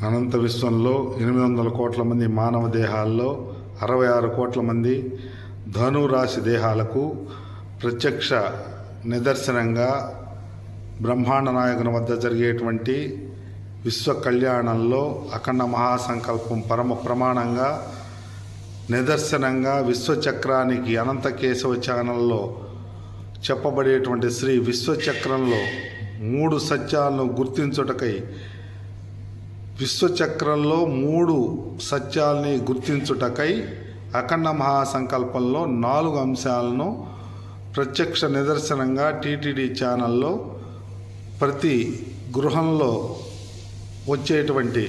అనంత విశ్వంలో 800 కోట్ల మంది మానవ దేహాల్లో 66 కోట్ల మంది ధనురాశి దేహాలకు ప్రత్యక్ష నిదర్శనంగా బ్రహ్మాండ నాయకుని వద్ద జరిగేటువంటి విశ్వ కళ్యాణంలో అఖండ మహాసంకల్పం పరమ ప్రమాణంగా నిదర్శనంగా విశ్వచక్రానికి అనంత కేశవ ఛానల్లో చెప్పబడేటువంటి శ్రీ విశ్వచక్రంలో 3 సత్యాలను గుర్తించుటకై విశ్వచక్రంలో 3 సత్యాల్ని గుర్తించుటకై అఖండ మహాసంకల్పంలో 4 అంశాలను ప్రత్యక్ష నిదర్శనంగా టీటీడీ ఛానల్లో ప్రతి గృహంలో వచ్చేటువంటి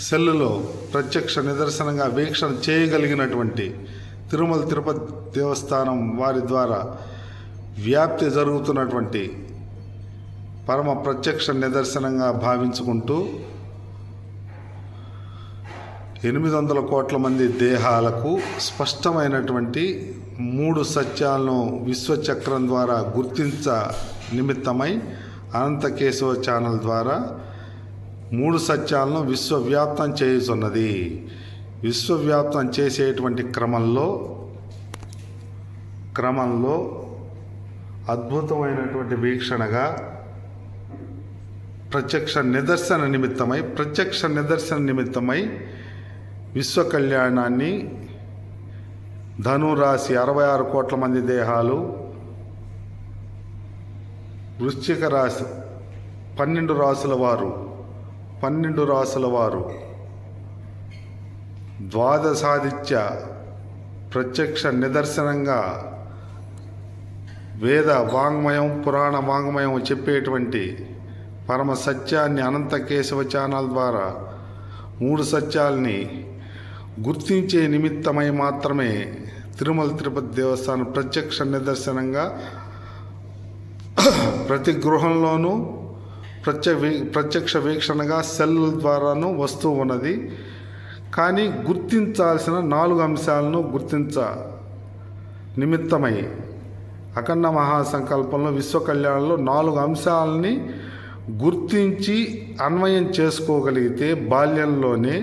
సెల్లులో ప్రత్యక్ష నిదర్శనంగా వీక్షణ చేయగలిగినటువంటి తిరుమల తిరుపతి దేవస్థానం వారి ద్వారా వ్యాప్తి జరుగుతున్నటువంటి పరమ ప్రత్యక్ష నిదర్శనంగా భావించుకుంటూ 800 కోట్ల మంది దేహాలకు స్పష్టమైనటువంటి 3 సత్యాలను విశ్వచక్రం ద్వారా గుర్తించ నిమిత్తమై అనంతకేశవ ఛానల్ ద్వారా 3 సత్యాలను విశ్వవ్యాప్తం చేయుచున్నది. విశ్వవ్యాప్తం చేసేటువంటి క్రమంలో అద్భుతమైనటువంటి వీక్షణగా ప్రత్యక్ష నిదర్శన నిమిత్తమై విశ్వ కళ్యాణాన్ని ధనురాశి 66 కోట్ల మంది దేహాలు, వృశ్చిక రాశి 12 రాసుల వారు ద్వాదశాదిత్య ప్రత్యక్ష నిదర్శనంగా వేద వాంగ్మయం పురాణ వాంగ్మయం చెప్పేటువంటి పరమ సత్యాన్ని అనంత కేశవ ఛానల్ ద్వారా 3 సత్యాల్ని గుర్తించే నిమిత్తమై మాత్రమే తిరుమల తిరుపతి దేవస్థానం ప్రత్యక్ష నిదర్శనంగా ప్రతి గృహంలోనూ ప్రత్యక్ష వీక్షణగా సెల్ ద్వారాను వస్తూ ఉన్నది. కానీ గుర్తించాల్సిన 4 అంశాలను గుర్తించ నిమిత్తమై అఖండ మహాసంకల్పంలో విశ్వ కళ్యాణంలో 4 అంశాలని గుర్తించి అన్వయం చేసుకోగలిగితే బాల్యంలోనే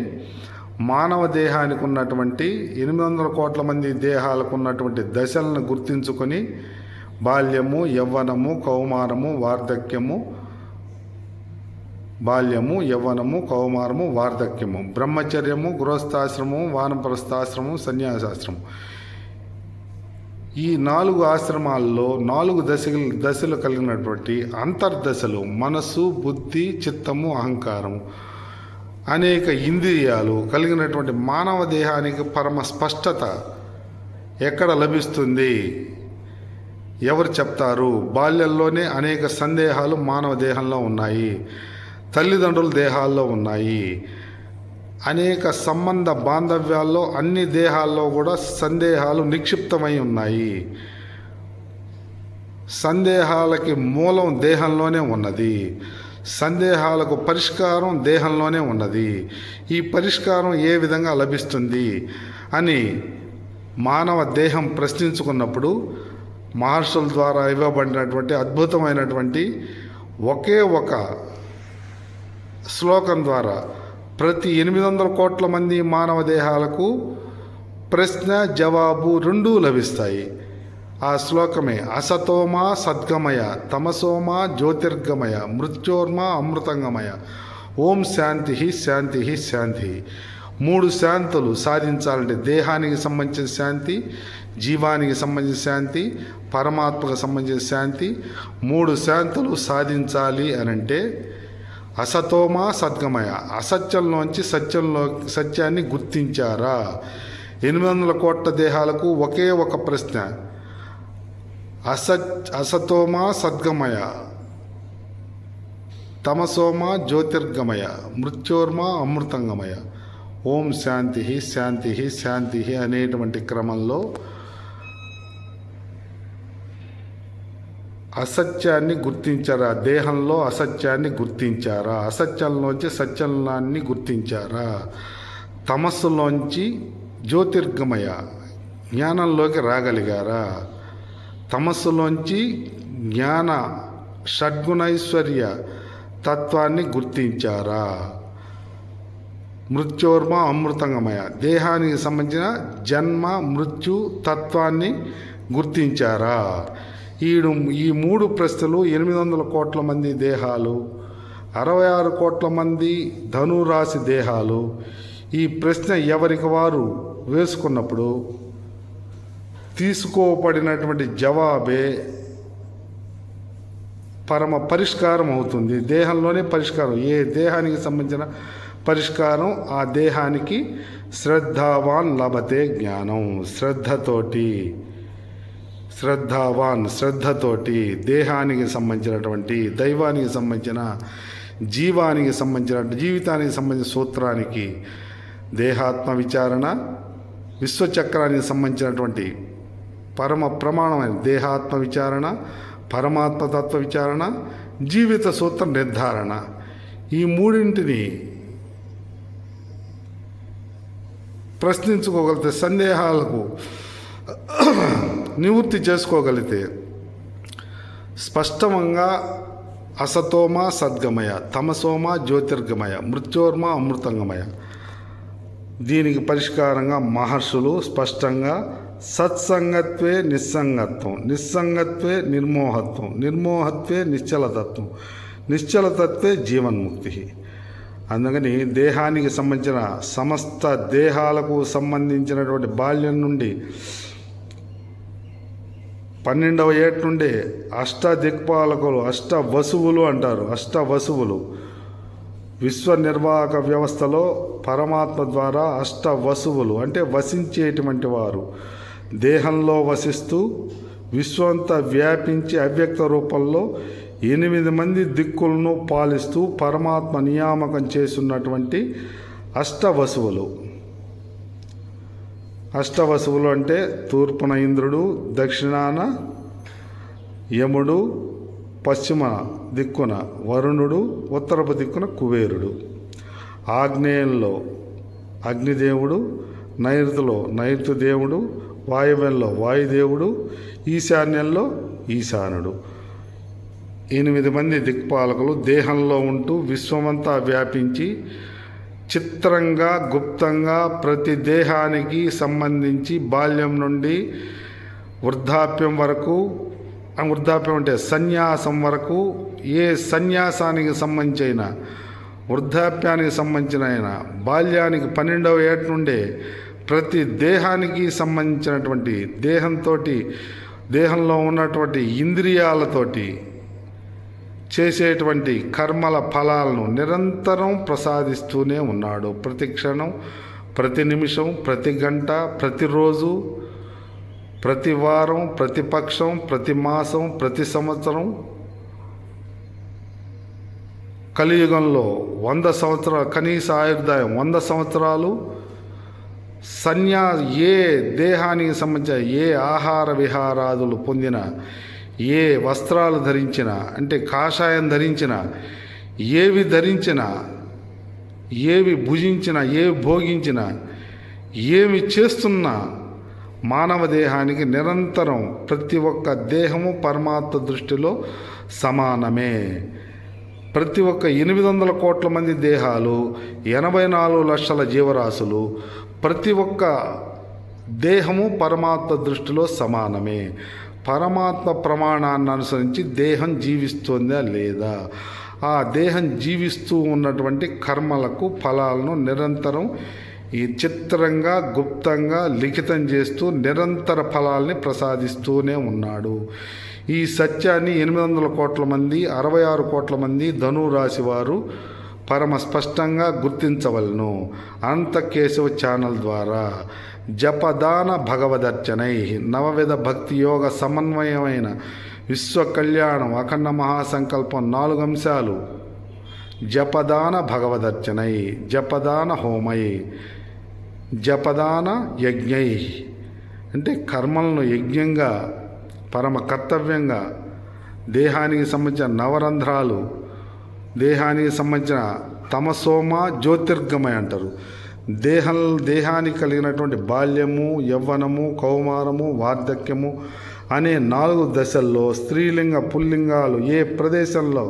మానవ దేహానికి ఉన్నటువంటి 800 కోట్ల మంది దేహాలకు ఉన్నటువంటి దశలను గుర్తించుకొని బాల్యము, యవ్వనము, కౌమారము, వార్ధక్యము, బ్రహ్మచర్యము, గృహస్థాశ్రమము, వానప్రస్థాశ్రమము, సన్యాసాశ్రమం, ఈ 4 ఆశ్రమాల్లో 4 దశలు కలిగినటువంటి అంతర్దశలు మనస్సు, బుద్ధి, చిత్తము, అహంకారము అనేక ఇంద్రియాలు కలిగినటువంటి మానవ దేహానికి పరమ స్పష్టత ఎక్కడ లభిస్తుంది? ఎవరు చెప్తారు? బాల్యంలోనే అనేక సందేహాలు మానవ దేహంలో ఉన్నాయి, తల్లిదండ్రుల దేహాల్లో ఉన్నాయి, అనేక సంబంధ బాంధవ్యాల్లో అన్ని దేహాల్లో కూడా సందేహాలు నిక్షిప్తమై ఉన్నాయి. సందేహాలకి మూలం దేహంలోనే ఉన్నది, సందేహాలకు పరిష్కారం దేహంలోనే ఉన్నది. ఈ పరిష్కారం ఏ విధంగా లభిస్తుంది అని మానవ దేహం ప్రశ్నించుకున్నప్పుడు మహర్షుల ద్వారా ఇవ్వబడినటువంటి అద్భుతమైనటువంటి ఒకే ఒక శ్లోకం ద్వారా ప్రతి 800 కోట్ల మంది మానవ దేహాలకు ప్రశ్న జవాబు 2 లభిస్తాయి. ఆ శ్లోకమే అసతోమా సద్గమయ, తమసోమా జ్యోతిర్గమయ, మృత్యోర్మా అమృతంగమయ, ఓం శాంతి శాంతి శాంతి. 3 శాంతులు సాధించాలంటే దేహానికి సంబంధించిన శాంతి, జీవానికి సంబంధించిన శాంతి, పరమాత్మకు సంబంధించిన శాంతి, 3 శాంతులు సాధించాలి అనంటే అసతోమా సద్గమయ, అసత్యంలోంచి సత్యాన్ని గుర్తించారా? 800 కోట్ల దేహాలకు ఒకే ఒక ప్రశ్న, అసతోమా సద్గమయ, తమసోమా జ్యోతిర్గమయ, మృత్యోర్మా అమృతంగమయ, ఓం శాంతి శాంతి శాంతి అనేటువంటి క్రమంలో అసత్యాన్ని గుర్తించారా? దేహంలో అసత్యాన్ని గుర్తించారా? అసత్యంలోంచి సత్యాన్ని గుర్తించారా? తమస్సులోంచి జ్యోతిర్గమయ జ్ఞానంలోకి రాగలిగారా? తమస్సులోంచి జ్ఞాన షడ్గుణైశ్వర్య తత్వాన్ని గుర్తించారా? మృత్యోర్మ అమృతంగమయ. దేహానికి సంబంధించిన జన్మ మృత్యు తత్వాన్ని గుర్తించారా? ఈ 3 ప్రశ్నలు 800 కోట్ల మంది దేహాలు, 66 కోట్ల మంది ధనురాశి దేహాలు ఈ ప్రశ్న ఎవరికి వారు వేసుకున్నప్పుడు తీసుకోబడినటువంటి జవాబే పరమ పరిష్కారం అవుతుంది. దేహంలోనే పరిష్కారం. ఏ దేహానికి సంబంధించిన పరిష్కారం ఆ దేహానికి శ్రద్ధావాన్ లభతే జ్ఞానం. శ్రద్ధతోటి దేహానికి సంబంధించినటువంటి, దైవానికి సంబంధించిన, జీవానికి సంబంధించిన, జీవితానికి సంబంధించిన సూత్రానికి దేహాత్మ విచారణ, విశ్వచక్రానికి సంబంధించినటువంటి పరమ ప్రమాణమైన దేహాత్మ విచారణ, పరమాత్మ తత్వ విచారణ, జీవిత సూత్ర నిర్ధారణ, ఈ 3ంటిని ప్రశ్నించుకోగలిగితే, సందేహాలకు నివృత్తి చేసుకోగలిగితే స్పష్టంగా అసతోమ సద్గమయ, తమసోమ జ్యోతిర్గమయ, మృత్యోర్మ అమృతంగమయ. దీనికి పరిష్కారంగా మహర్షులు స్పష్టంగా సత్సంగత్వే నిస్సంగత్వం, నిస్సంగత్వే నిర్మోహత్వం, నిర్మోహత్వే నిశ్చలతత్వం, నిశ్చలతత్వే జీవన్ముక్తి. అందుకని దేహానికి సంబంధించిన సమస్త దేహాలకు సంబంధించినటువంటి బాల్యం నుండి 12వ ఏట నుండి అష్టదిక్పాలకులు, అష్టవసువులు అంటారు. అష్టవసువులు విశ్వ నిర్వాహక వ్యవస్థలో పరమాత్మ ద్వారా అష్టవసువులు అంటే వసించేటువంటి వారు దేహంలో వసిస్తూ విశ్వంతా వ్యాపించి అవ్యక్త రూపంలో 8 మంది దిక్కులను పాలిస్తూ పరమాత్మ నియామకం చేస్తున్నటువంటి అష్టవసువులు. అష్టవసువులు అంటే తూర్పున ఇంద్రుడు, దక్షిణాన యముడు, పశ్చిమ దిక్కున వరుణుడు, ఉత్తరపు దిక్కున కుబేరుడు, ఆగ్నేయంలో అగ్నిదేవుడు, నైరుతిలో నైరుతిదేవుడు, వాయువ్యంలో వాయుదేవుడు, ఈశాన్యంలో ఈశానుడు. 8 మంది దిక్పాలకులు దేహంలో ఉంటూ విశ్వమంతా వ్యాపించి చిత్రంగా గుప్తంగా ప్రతి దేహానికి సంబంధించి బాల్యం నుండి వృద్ధాప్యం వరకు, వృద్ధాప్యం అంటే సన్యాసం వరకు, ఏ సన్యాసానికి సంబంధించిన, వృద్ధాప్యానికి సంబంధించిన, బాల్యానికి 12వ ఏట నుండే ప్రతి దేహానికి సంబంధించినటువంటి దేహంలో ఉన్నటువంటి ఇంద్రియాలతోటి చేసేటువంటి కర్మల ఫలాలను నిరంతరం ప్రసాదిస్తూనే ఉన్నాడు. ప్రతి క్షణం, ప్రతి నిమిషం, ప్రతి గంట, ప్రతిరోజు, ప్రతి వారం, ప్రతి పక్షం, ప్రతి మాసం, ప్రతి సంవత్సరం. కలియుగంలో 100 సంవత్సరాలు కనీస ఆయుర్దాయం 100 సంవత్సరాలు. ఏ దేహానికి సంబంధించిన ఏ ఆహార విహారాదులు పొందిన, ఏ వస్త్రాలు ధరించిన, అంటే కాషాయం ధరించిన, ఏవి ధరించినా, ఏవి భుజించినా, ఏవి భోగించినా, ఏమి చేస్తున్నా మానవ దేహానికి నిరంతరం ప్రతి ఒక్క దేహము పరమాత్మ దృష్టిలో సమానమే. ప్రతి ఒక్క 800 కోట్ల మంది దేహాలు, 84 లక్షల జీవరాశులు, ప్రతి ఒక్క దేహము పరమాత్మ దృష్టిలో సమానమే. పరమాత్మ ప్రమాణాన్ని అనుసరించి దేహం జీవిస్తుందా లేదా, ఆ దేహం జీవిస్తూ ఉన్నటువంటి కర్మలకు ఫలాలను నిరంతరం ఈ చిత్రంగా గుప్తంగా లిఖితం చేస్తూ నిరంతర ఫలాల్ని ప్రసాదిస్తూనే ఉన్నాడు. ఈ సత్యాన్ని 800 కోట్ల మంది, 66 కోట్ల మంది ధనురాశి వారు పరమ స్పష్టంగా గుర్తించవలను. అనంతకేశవ ఛానల్ ద్వారా జపదాన భగవదర్చనై నవవిధ భక్తి యోగ సమన్వయమైన విశ్వ కళ్యాణం అఖండ మహాసంకల్పం 4 అంశాలు. జపదాన భగవదర్చనై, జపదాన హోమై, జపదాన యజ్ఞై అంటే కర్మలను యజ్ఞంగా పరమ కర్తవ్యంగా, దేహానికి సంబంధించిన నవరంధ్రాలు, దేహానికి సంబంధించిన తమసోమ జ్యోతిర్గమయ అంటారు. దేహానికి కలిగినటువంటి బాల్యము, యవ్వనము, కౌమారము, వార్ధక్యము అనే 4 దశల్లో స్త్రీలింగ పుల్లింగాలు ఏ ప్రదేశంలో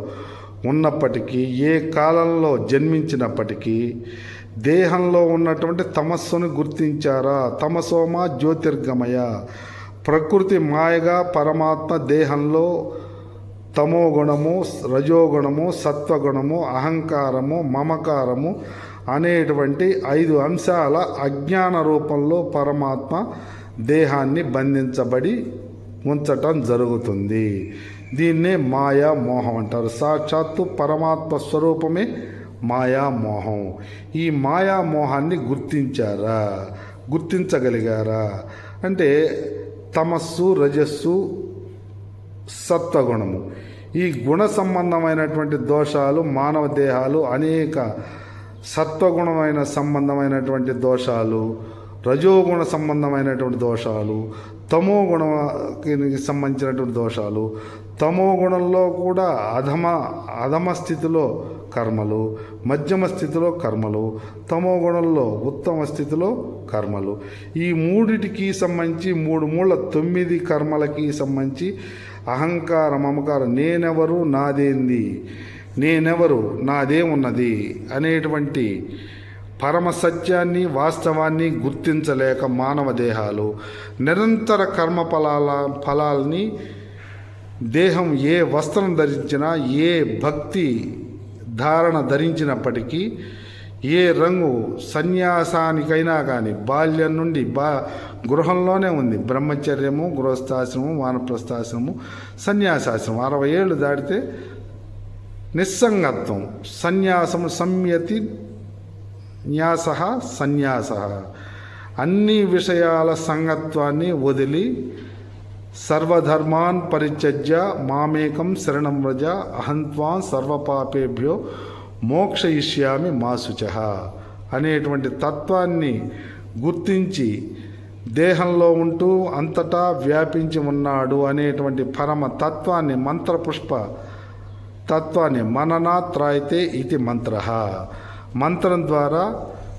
ఉన్నప్పటికీ, ఏ కాలంలో జన్మించినప్పటికీ దేహంలో ఉన్నటువంటి తమస్సును గుర్తించారా? తమసోమ జ్యోతిర్గమయ. ప్రకృతి మాయగా పరమాత్మ దేహంలో తమోగుణము, రజోగుణము, సత్వగుణము, అహంకారము, మమకారము అనేటువంటి 5 అంశాల అజ్ఞాన రూపంలో పరమాత్మ దేహాన్ని బంధించబడి ఉంచటం జరుగుతుంది. దీన్నే మాయా మోహం అంటారు. సాక్షాత్తు పరమాత్మ స్వరూపమే మాయామోహం. ఈ మాయామోహాన్ని గుర్తించారా? గుర్తించగలిగారా? అంటే తమస్సు, రజస్సు, సత్వగుణము, ఈ గుణ సంబంధమైనటువంటి దోషాలు మానవ దేహాలు అనేక సత్వగుణమైన సంబంధమైనటువంటి దోషాలు, రజోగుణ సంబంధమైనటువంటి దోషాలు, తమో గుణానికి సంబంధించినటువంటి దోషాలు, తమో గుణంలో కూడా అధమ స్థితిలో కర్మలు, మధ్యమ స్థితిలో కర్మలు, తమో గుణంలో ఉత్తమ స్థితిలో కర్మలు, ఈ మూడిటికి సంబంధించి 3 మూల 9 కర్మలకి సంబంధించి అహంకార, మమకారం, నేనెవరు, నాదేంది, నేనెవరు, నాదేమున్నది అనేటువంటి పరమ సత్యాన్ని, వాస్తవాన్ని గుర్తించలేక మానవ దేహాలు నిరంతర కర్మ ఫలాల్ని దేహం ఏ వస్త్రం ధరించినా, ఏ భక్తి ధారణ ధరించినప్పటికీ, ఏ రంగు సన్యాసానికైనా కానీ బాల్యం నుండి గృహంలోనే ఉంది. బ్రహ్మచర్యము, గృహస్థాశ్రమము, వానప్రస్థాశ్రమము, సన్యాసాశ్రమం. 60 ఏళ్ళు దాటితే నిస్సంగత్వం, సన్యాసము, సంయతి, న్యాస, సన్యాస. అన్ని విషయాల సంగత్వాన్ని వదిలి సర్వధర్మాన్ పరిత్యజ్య మామేకం శరణం వ్రజ అహంత్వాన్ సర్వపాపేభ్యో మోక్షయిష్యామి మా శుచః అనేటువంటి తత్వాన్ని గుర్తించి దేహంలో ఉంటూ అంతటా వ్యాపించి ఉన్నాడు అనేటువంటి పరమ తత్వాన్ని, మంత్రపుష్ప తత్వాన్ని మననాత్రాయితే ఇది మంత్ర, మంత్రం ద్వారా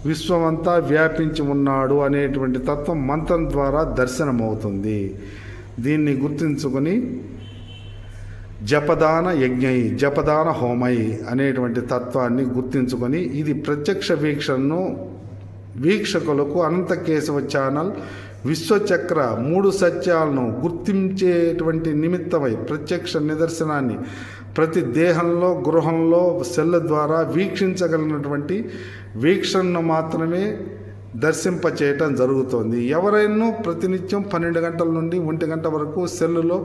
విశ్వమంతా వ్యాపించి ఉన్నాడు అనేటువంటి తత్వం మంత్రం ద్వారా దర్శనమవుతుంది. దీన్ని గుర్తించుకొని జపదాన యజ్ఞై, జపదాన హోమై అనేటువంటి తత్వాన్ని గుర్తించుకొని, ఇది ప్రత్యక్ష వీక్షకులకు అనంత కేశవ ఛానల్ విశ్వచక్ర 3 సత్యాలను గుర్తించేటువంటి నిమిత్తమై ప్రత్యక్ష నిదర్శనాన్ని ప్రతి దేహంలో, గృహంలో సెల్ ద్వారా వీక్షించగలిగినటువంటి వీక్షణను మాత్రమే దర్శింపచేయటం జరుగుతోంది. ఎవరైనా ప్రతినిత్యం 12 గంటల నుండి 1 గంట వరకు సెల్లులో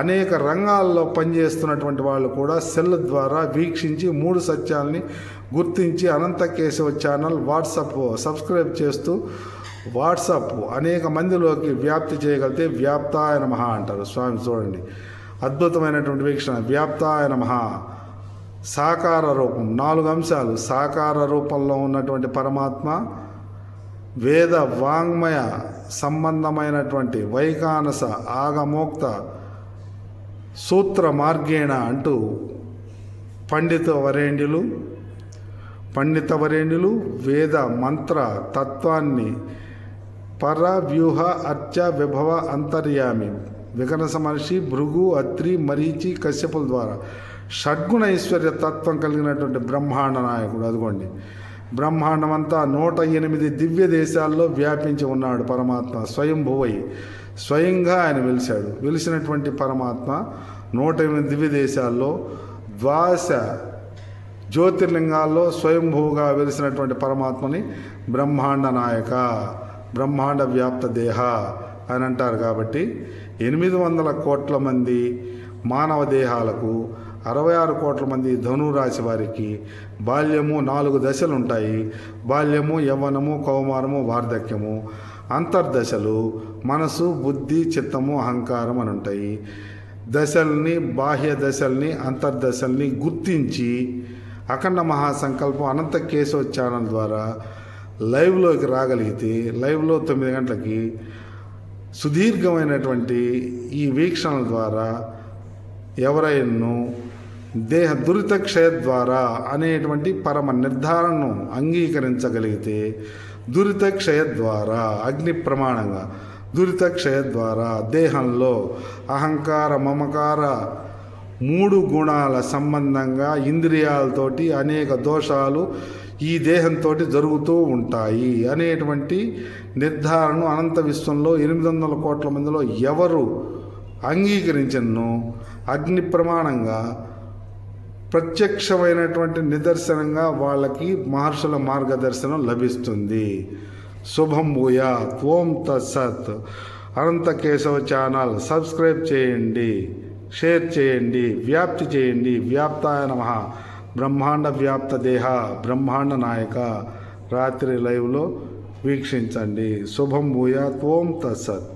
అనేక రంగాల్లో పనిచేస్తున్నటువంటి వాళ్ళు కూడా సెల్ ద్వారా వీక్షించి 3 సత్యాల్ని గుర్తించి అనంత కేశవ ఛానల్ వాట్సాప్ సబ్స్క్రైబ్ చేస్తూ వాట్సాప్ అనేక మందిలోకి వ్యాప్తి చేయగలిగితే వ్యాప్తాయ నమః అంటారు స్వామి. చూడండి, అద్భుతమైనటువంటి వీక్షణ. వ్యాప్తాయ నమః. సాకార రూపం, 4 అంశాలు. సాకార రూపంలో ఉన్నటువంటి పరమాత్మ వేద వాంగ్మయ సంబంధమైనటువంటి వైకానస ఆగమోక్త సూత్ర మార్గేణ అంటూ పండితవరేణ్యులు వేద మంత్ర తత్వాన్ని పరవ్యూహ అర్చ విభవ అంతర్యామి వికనస మహర్షి, భృగు, అత్రి, మరీచి, కశ్యపుల ద్వారా షడ్గుణ ఐశ్వర్య తత్వం కలిగినటువంటి బ్రహ్మాండ నాయకుడు. అదిగోండి, బ్రహ్మాండమంతా 108 దివ్య దేశాల్లో వ్యాపించి ఉన్నాడు పరమాత్మ. స్వయంభువై స్వయంగా ఆయన వెలిసినటువంటి పరమాత్మ 108 దివ్య దేశాల్లో 12 జ్యోతిర్లింగాల్లో స్వయంభువుగా వెలిసినటువంటి పరమాత్మని బ్రహ్మాండ నాయక, బ్రహ్మాండ వ్యాప్త దేహ అని అంటారు. కాబట్టి 800 కోట్ల మంది మానవ దేహాలకు 66 కోట్ల మంది ధనురాశి వారికి బాల్యము 4 దశలు ఉంటాయి. బాల్యము, యవ్వనము, కౌమారము, వార్ధక్యము. అంతర్దశలు మనసు, బుద్ధి, చిత్తము, అహంకారం అని ఉంటాయి. దశల్ని, బాహ్య దశల్ని, అంతర్దశల్ని గుర్తించి అఖండ మహాసంకల్పం అనంత కేశవ ఛానల్ ద్వారా లైవ్లోకి రాగలిగితే, లైవ్లో 9 గంటలకి సుదీర్ఘమైనటువంటి ఈ వీక్షణల ద్వారా ఎవరైనా దేహ దురిత క్షయ ద్వారా అనేటువంటి పరమ నిర్ధారణను అంగీకరించగలిగితే, దురిత క్షయ ద్వారా అగ్ని ప్రమాణంగా దురిత క్షయ ద్వారా దేహంలో అహంకార, మమకార 3 గుణాల సంబంధంగా ఇంద్రియాలతోటి అనేక దోషాలు ఈ దేహంతో జరుగుతూ ఉంటాయి అనేటువంటి నిర్ధారణ అనంత విశ్వంలో 800 కోట్ల మందిలో ఎవరు అంగీకరించను అగ్ని ప్రమాణంగా ప్రత్యక్షమైనటువంటి నిదర్శనంగా వాళ్ళకి మహర్షుల మార్గదర్శనం లభిస్తుంది. శుభం భూయాత్. ఓం తత్సత్. అనంత కేశవ ఛానల్ సబ్స్క్రైబ్ చేయండి, షేర్ చేయండి, వ్యాప్తి చేయండి. వ్యాప్తాయ నమః. బ్రహ్మాండ వ్యాప్త దేహ బ్రహ్మాండ నాయక రాత్రి లైవ్లో వీక్షించండి. శుభం భూయాత్. ఓం తత్సత్.